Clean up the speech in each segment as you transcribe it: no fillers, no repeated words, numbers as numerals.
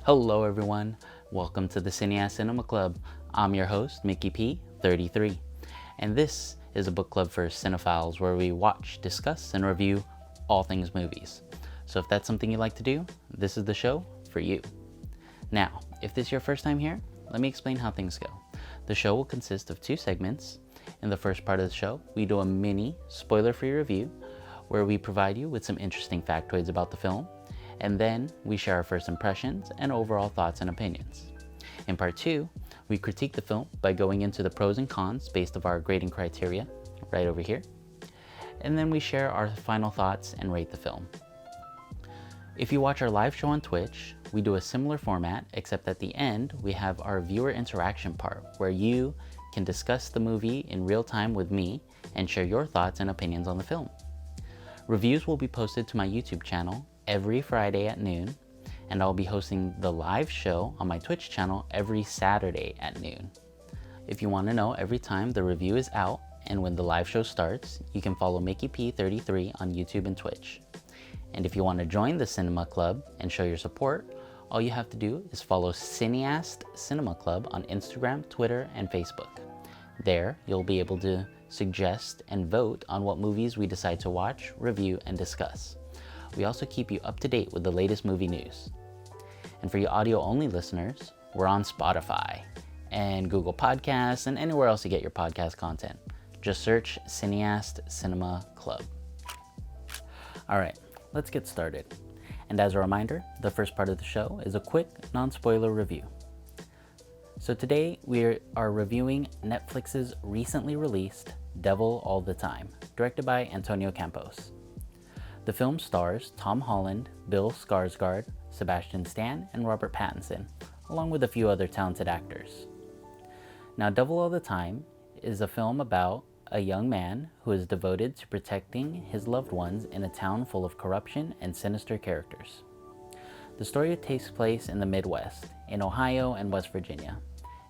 Hello everyone, welcome to the Cinéaste Cinema Club. I'm your host, Mickey P, 33, and this is a book club for cinephiles where we watch, discuss, and review all things movies. So if that's something you like to do, this is the show for you. Now, if this is your first time here, let me explain how things go. The show will consist of two segments. In the first part of the show, we do a mini spoiler-free review where we provide you with some interesting factoids about the film, and then we share our first impressions and overall thoughts and opinions. In part 2, we critique the film by going into the pros and cons based on our grading criteria, right over here, and then we share our final thoughts and rate the film. If you watch our live show on Twitch, we do a similar format, except at the end, we have our viewer interaction part, where you can discuss the movie in real time with me and share your thoughts and opinions on the film. Reviews will be posted to my YouTube channel every Friday at noon, and I'll be hosting the live show on my Twitch channel every Saturday at noon. If you want to know every time the review is out and when the live show starts, you can follow Mickey P33 on YouTube and Twitch. And if you want to join the Cinema Club and show your support, all you have to do is follow Cinéaste Cinema Club on Instagram, Twitter, and Facebook. There, you'll be able to suggest and vote on what movies we decide to watch, review, and discuss. We also keep you up to date with the latest movie news. And for you audio-only listeners, we're on Spotify and Google Podcasts and anywhere else you get your podcast content. Just search Cinéaste Cinema Club. All right, let's get started. And as a reminder, the first part of the show is a quick, non-spoiler review. So today we are reviewing Netflix's recently released Devil All the Time, directed by Antonio Campos. The film stars Tom Holland, Bill Skarsgard, Sebastian Stan, and Robert Pattinson, along with a few other talented actors. Now, Devil All the Time is a film about a young man who is devoted to protecting his loved ones in a town full of corruption and sinister characters. The story takes place in the Midwest, in Ohio and West Virginia,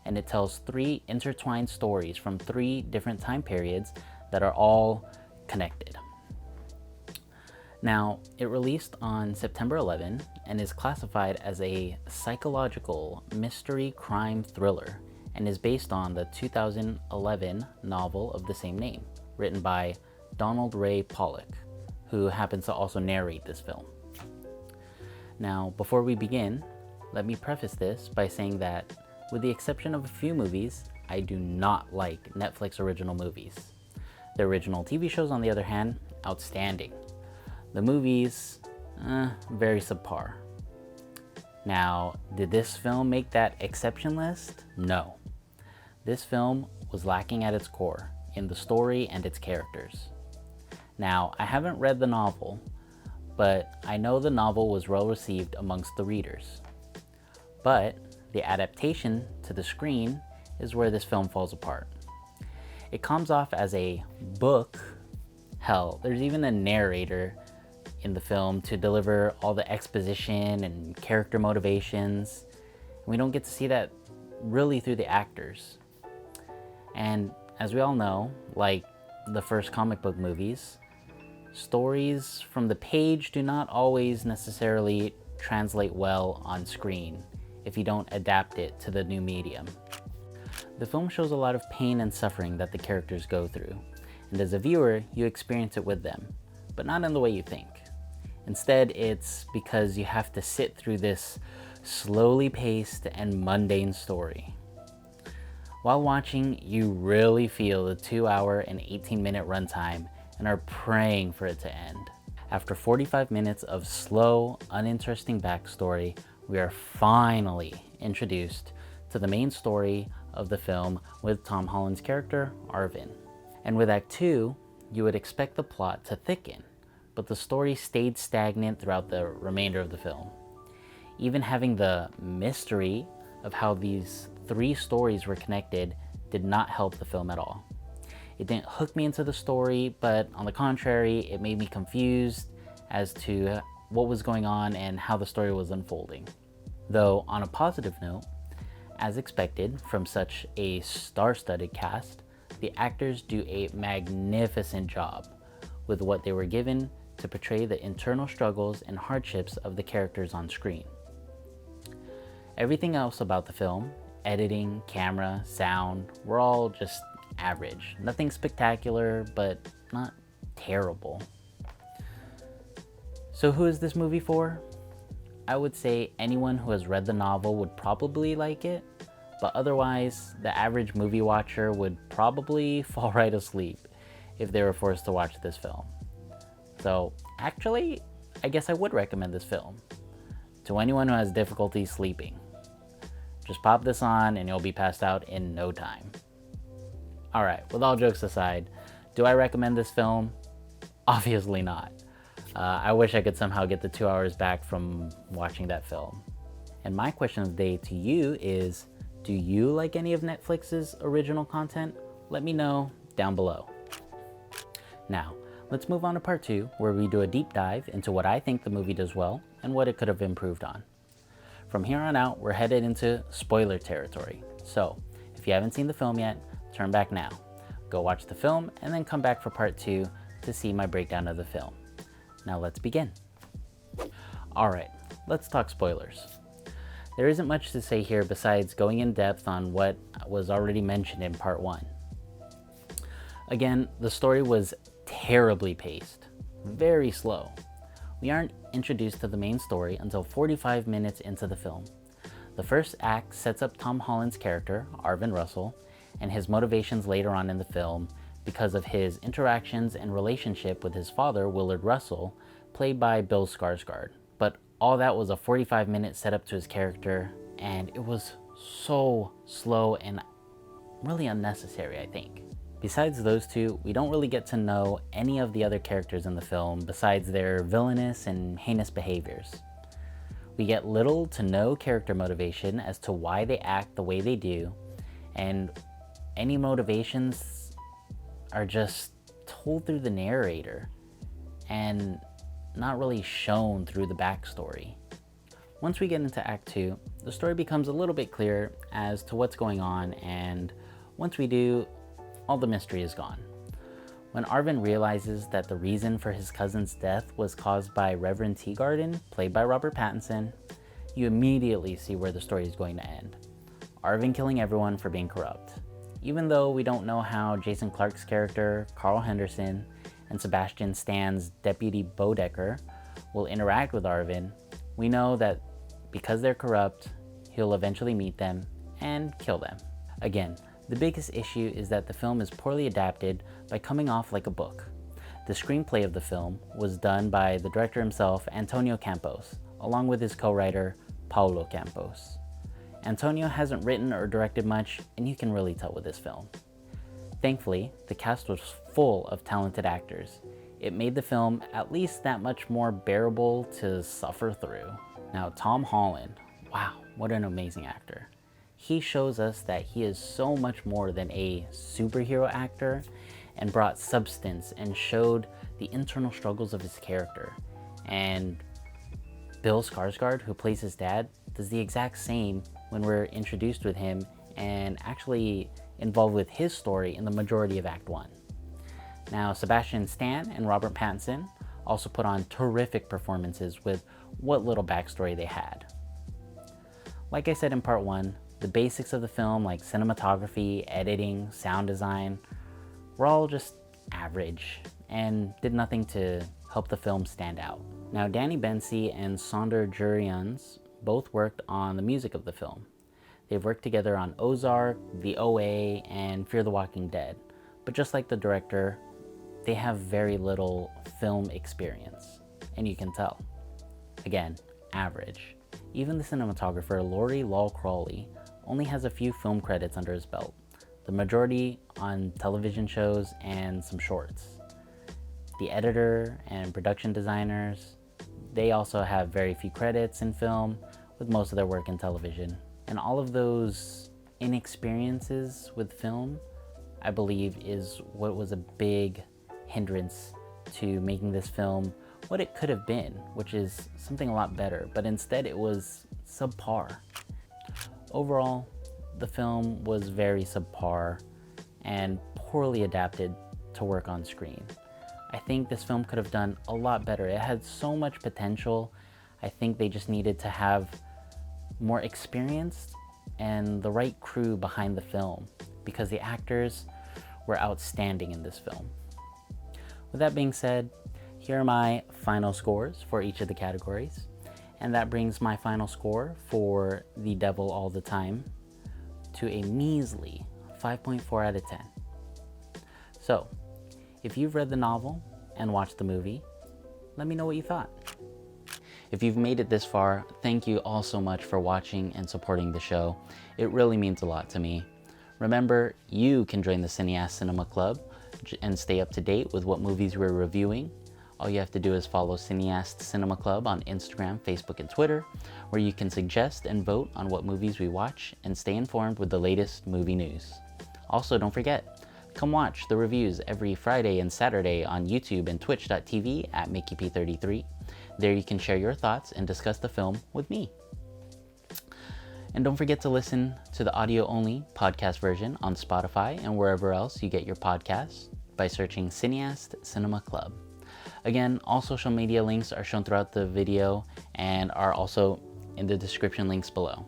and it tells three intertwined stories from three different time periods that are all connected. Now, it released on September 11 and is classified as a psychological mystery crime thriller and is based on the 2011 novel of the same name, written by Donald Ray Pollock, who happens to also narrate this film. Now, before we begin, let me preface this by saying that, with the exception of a few movies, I do not like Netflix original movies. The original TV shows, on the other hand, outstanding. The movies, very subpar. Now, did this film make that exception list? No. This film was lacking at its core, in the story and its characters. Now, I haven't read the novel, but I know the novel was well received amongst the readers. But the adaptation to the screen is where this film falls apart. It comes off as a book. Hell, there's even a narrator in the film to deliver all the exposition and character motivations. We don't get to see that really through the actors. And as we all know, like the first comic book movies, stories from the page do not always necessarily translate well on screen if you don't adapt it to the new medium. The film shows a lot of pain and suffering that the characters go through, and as a viewer, you experience it with them, but not in the way you think. Instead, it's because you have to sit through this slowly paced and mundane story. While watching, you really feel the 2-hour and 18-minute runtime and are praying for it to end. After 45 minutes of slow, uninteresting backstory, we are finally introduced to the main story of the film with Tom Holland's character, Arvin. And with Act 2, you would expect the plot to thicken, but the story stayed stagnant throughout the remainder of the film. Even having the mystery of how these three stories were connected did not help the film at all. It didn't hook me into the story, but on the contrary, it made me confused as to what was going on and how the story was unfolding. Though, on a positive note, as expected from such a star-studded cast, the actors do a magnificent job with what they were given to portray the internal struggles and hardships of the characters on screen. Everything else about the film, editing, camera, sound, were all just average. Nothing spectacular, but not terrible. So who is this movie for? I would say anyone who has read the novel would probably like it, but otherwise, the average movie watcher would probably fall right asleep if they were forced to watch this film. So actually, I guess I would recommend this film to anyone who has difficulty sleeping. Just pop this on and you'll be passed out in no time. Alright, with all jokes aside, do I recommend this film? Obviously not. I wish I could somehow get the 2 hours back from watching that film. And my question of the day to you is, do you like any of Netflix's original content? Let me know down below. Now, let's move on to part 2, where we do a deep dive into what I think the movie does well and what it could have improved on. From here on out, we're headed into spoiler territory. So, if you haven't seen the film yet, turn back now. Go watch the film and then come back for part 2 to see my breakdown of the film. Now let's begin. Alright, let's talk spoilers. There isn't much to say here besides going in depth on what was already mentioned in part 1. Again, the story was terribly paced, very slow. We aren't introduced to the main story until 45 minutes into the film. The first act sets up Tom Holland's character, Arvin Russell, and his motivations later on in the film because of his interactions and relationship with his father, Willard Russell, played by Bill Skarsgard. But all that was a 45-minute setup to his character, and it was so slow and really unnecessary, I think. Besides those two, we don't really get to know any of the other characters in the film besides their villainous and heinous behaviors. We get little to no character motivation as to why they act the way they do, and any motivations are just told through the narrator and not really shown through the backstory. Once we get into Act 2, the story becomes a little bit clearer as to what's going on, and once we do, all the mystery is gone. When Arvin realizes that the reason for his cousin's death was caused by Reverend Teagarden, played by Robert Pattinson, you immediately see where the story is going to end. Arvin killing everyone for being corrupt. Even though we don't know how Jason Clarke's character, Carl Henderson, and Sebastian Stan's Deputy Bodecker will interact with Arvin, we know that because they're corrupt, he'll eventually meet them and kill them. Again, the biggest issue is that the film is poorly adapted by coming off like a book. The screenplay of the film was done by the director himself, Antonio Campos, along with his co-writer, Paulo Campos. Antonio hasn't written or directed much, and you can really tell with this film. Thankfully, the cast was full of talented actors. It made the film at least that much more bearable to suffer through. Now, Tom Holland, wow, what an amazing actor. He shows us that he is so much more than a superhero actor and brought substance and showed the internal struggles of his character. And Bill Skarsgard, who plays his dad, does the exact same when we're introduced with him and actually involved with his story in the majority of Act 1. Now, Sebastian Stan and Robert Pattinson also put on terrific performances with what little backstory they had. Like I said in part 1, the basics of the film like cinematography, editing, sound design were all just average and did nothing to help the film stand out. Now, Danny Bensi and Sonder Jurians both worked on the music of the film. They've worked together on Ozark, The OA, and Fear the Walking Dead. But just like the director, they have very little film experience, and you can tell. Again, average. Even the cinematographer, Laurie Law Crawley, only has a few film credits under his belt, the majority on television shows and some shorts. The editor and production designers, they also have very few credits in film, with most of their work in television. And all of those inexperiences with film, I believe, is what was a big hindrance to making this film what it could have been, which is something a lot better, but instead it was subpar. Overall, the film was very subpar and poorly adapted to work on screen. I think this film could have done a lot better. It had so much potential. I think they just needed to have more experienced and the right crew behind the film, because the actors were outstanding in this film. With that being said, here are my final scores for each of the categories, and that brings my final score for The Devil All the Time to a measly 5.4 out of 10. So, if you've read the novel and watched the movie, let me know what you thought. If you've made it this far, thank you all so much for watching and supporting the show. It really means a lot to me. Remember, you can join the Cinéaste Cinema Club and stay up to date with what movies we're reviewing. All you have to do is follow Cinéaste Cinema Club on Instagram, Facebook, and Twitter, where you can suggest and vote on what movies we watch and stay informed with the latest movie news. Also, don't forget, come watch the reviews every Friday and Saturday on YouTube and twitch.tv at MickeyP33. There you can share your thoughts and discuss the film with me. And don't forget to listen to the audio-only podcast version on Spotify and wherever else you get your podcasts by searching Cinéaste Cinema Club. Again, all social media links are shown throughout the video and are also in the description links below.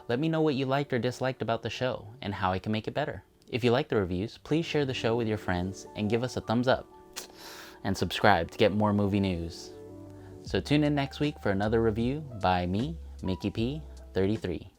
Let me know what you liked or disliked about the show and how I can make it better. If you like the reviews, please share the show with your friends and give us a thumbs up. And subscribe to get more movie news. So tune in next week for another review by me, Mickey P. 33.